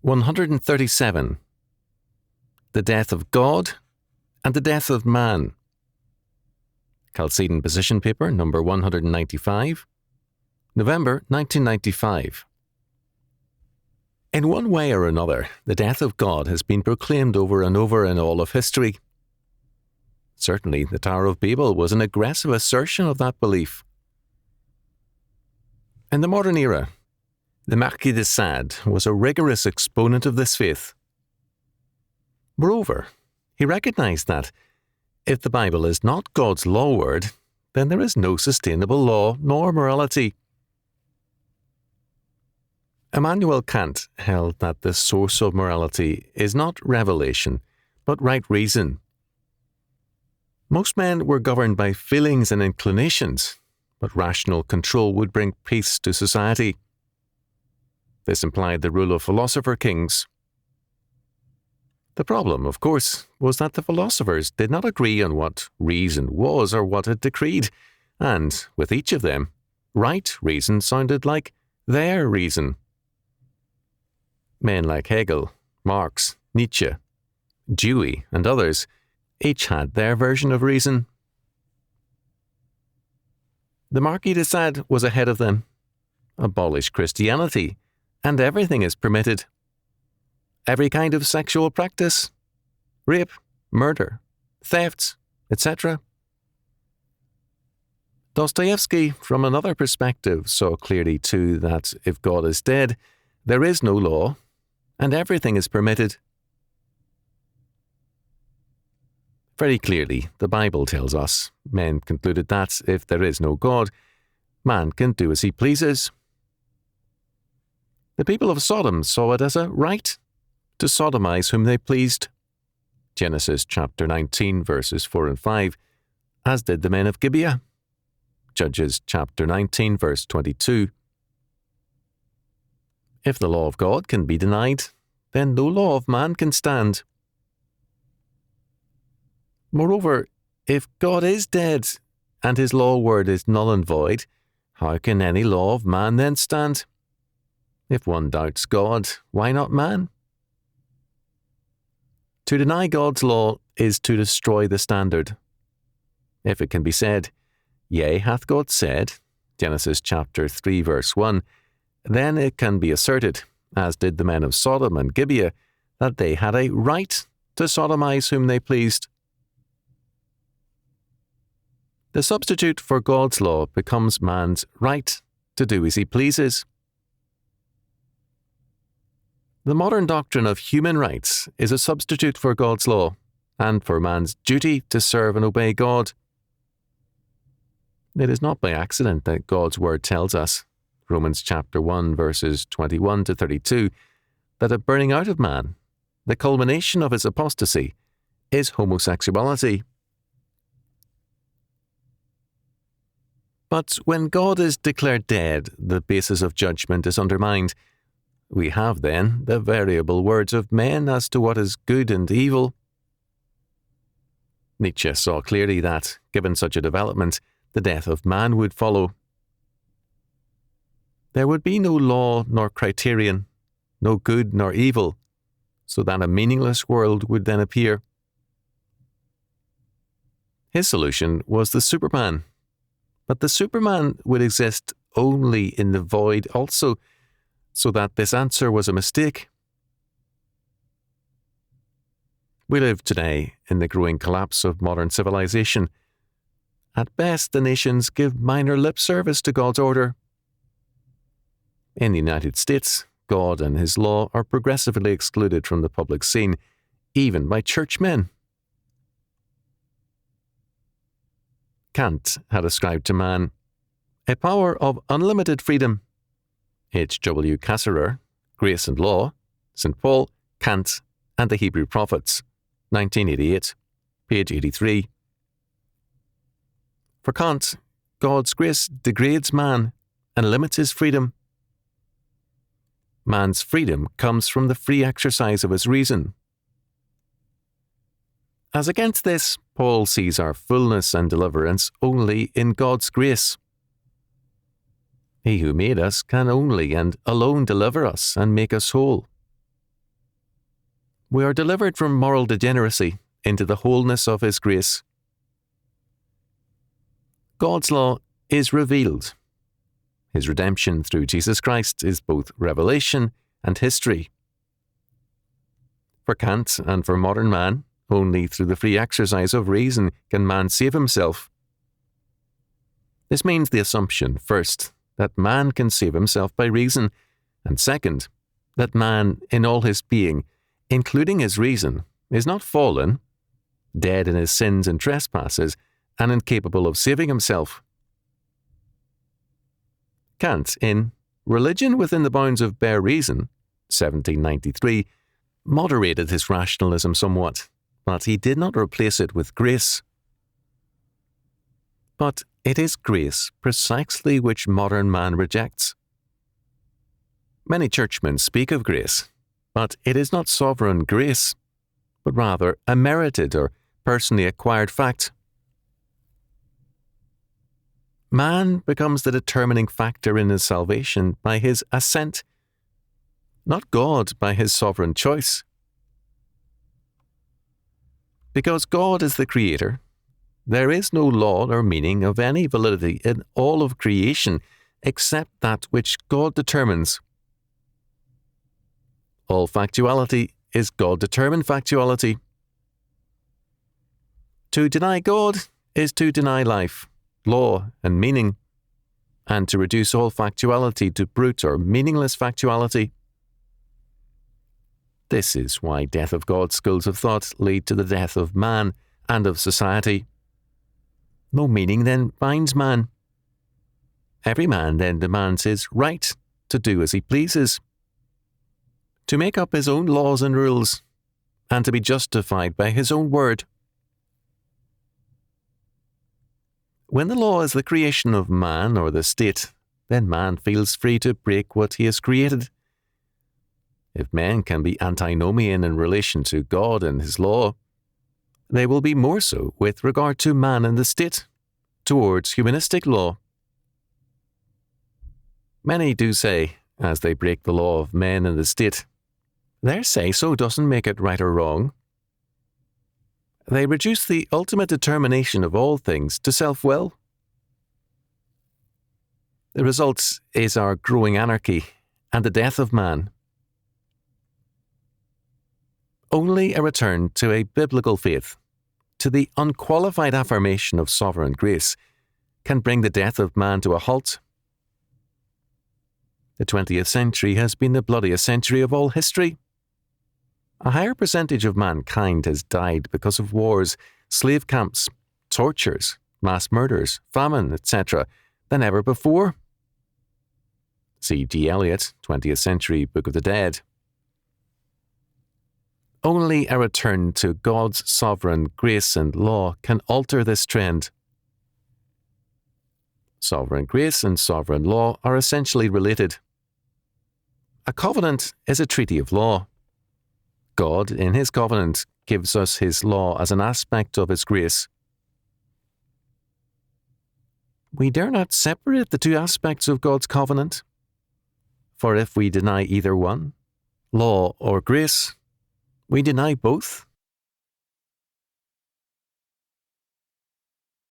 137. The Death of God and the Death of Man. Chalcedon Position Paper, number 195, November 1995. In one way or another, the death of God has been proclaimed over and over in all of history. Certainly, the Tower of Babel was an aggressive assertion of that belief. In the modern era, the Marquis de Sade was a rigorous exponent of this faith. Moreover, he recognized that, if the Bible is not God's law word, then there is no sustainable law nor morality. Immanuel Kant held that the source of morality is not revelation, but right reason. Most men were governed by feelings and inclinations, but rational control would bring peace to society. This implied the rule of philosopher-kings. The problem, of course, was that the philosophers did not agree on what reason was or what it decreed, and, with each of them, right reason sounded like their reason. Men like Hegel, Marx, Nietzsche, Dewey, and others each had their version of reason. The Marquis de Sade was ahead of them. Abolish Christianity, and everything is permitted. Every kind of sexual practice, rape, murder, thefts, etc. Dostoevsky, from another perspective, saw clearly too that if God is dead, there is no law, and everything is permitted. Very clearly, the Bible tells us, men concluded that if there is no God, man can do as he pleases. The people of Sodom saw it as a right to sodomize whom they pleased. Genesis chapter 19, verses 4 and 5, as did the men of Gibeah. Judges chapter 19, verse 22. If the law of God can be denied, then no law of man can stand. Moreover, if God is dead, and his law word is null and void, how can any law of man then stand? If one doubts God, why not man? To deny God's law is to destroy the standard. If it can be said, Yea, hath God said, Genesis chapter 3, verse 1, then it can be asserted, as did the men of Sodom and Gibeah, that they had a right to sodomize whom they pleased. The substitute for God's law becomes man's right to do as he pleases. The modern doctrine of human rights is a substitute for God's law and for man's duty to serve and obey God. It is not by accident that God's word tells us, Romans chapter 1, verses 21 to 32, that a burning out of man, the culmination of his apostasy, is homosexuality. But when God is declared dead, the basis of judgment is undermined. We have, then, the variable words of men as to what is good and evil. Nietzsche saw clearly that, given such a development, the death of man would follow. There would be no law nor criterion, no good nor evil, so that a meaningless world would then appear. His solution was the Superman, but the Superman would exist only in the void also, so that this answer was a mistake. We live today in the growing collapse of modern civilization. At best, the nations give minor lip service to God's order. In the United States, God and his law are progressively excluded from the public scene, even by churchmen. Kant had ascribed to man a power of unlimited freedom. H.W. Cassirer, Grace and Law, St. Paul, Kant, and the Hebrew Prophets, 1988, page 83. For Kant, God's grace degrades man and limits his freedom. Man's freedom comes from the free exercise of his reason. As against this, Paul sees our fullness and deliverance only in God's grace. He who made us can only and alone deliver us and make us whole. We are delivered from moral degeneracy into the wholeness of His grace. God's law is revealed. His redemption through Jesus Christ is both revelation and history. For Kant and for modern man, only through the free exercise of reason can man save himself. This means the assumption, first, that man can save himself by reason, and second, that man, in all his being, including his reason, is not fallen, dead in his sins and trespasses, and incapable of saving himself. Kant, in Religion Within the Bounds of Bare Reason, 1793, moderated his rationalism somewhat, but he did not replace it with grace. But it is grace precisely which modern man rejects. Many churchmen speak of grace, but it is not sovereign grace, but rather a merited or personally acquired fact. Man becomes the determining factor in his salvation by his assent, not God by his sovereign choice. Because God is the Creator, there is no law or meaning of any validity in all of creation except that which God determines. All factuality is God-determined factuality. To deny God is to deny life, law, and meaning, and to reduce all factuality to brute or meaningless factuality. This is why death of God's schools of thought lead to the death of man and of society. No meaning then binds man. Every man then demands his right to do as he pleases, to make up his own laws and rules, and to be justified by his own word. When the law is the creation of man or the state, then man feels free to break what he has created. If men can be antinomian in relation to God and His law, they will be more so with regard to man and the state, towards humanistic law. Many do say, as they break the law of men and the state, their say-so doesn't make it right or wrong. They reduce the ultimate determination of all things to self-will. The result is our growing anarchy and the death of man. Only a return to a biblical faith, to the unqualified affirmation of sovereign grace, can bring the death of man to a halt. The 20th century has been the bloodiest century of all history. A higher percentage of mankind has died because of wars, slave camps, tortures, mass murders, famine, etc., than ever before. See G. Eliot, 20th Century Book of the Dead. Only a return to God's sovereign grace and law can alter this trend. Sovereign grace and sovereign law are essentially related. A covenant is a treaty of law. God, in His covenant, gives us His law as an aspect of His grace. We dare not separate the two aspects of God's covenant. For if we deny either one, law or grace, we deny both.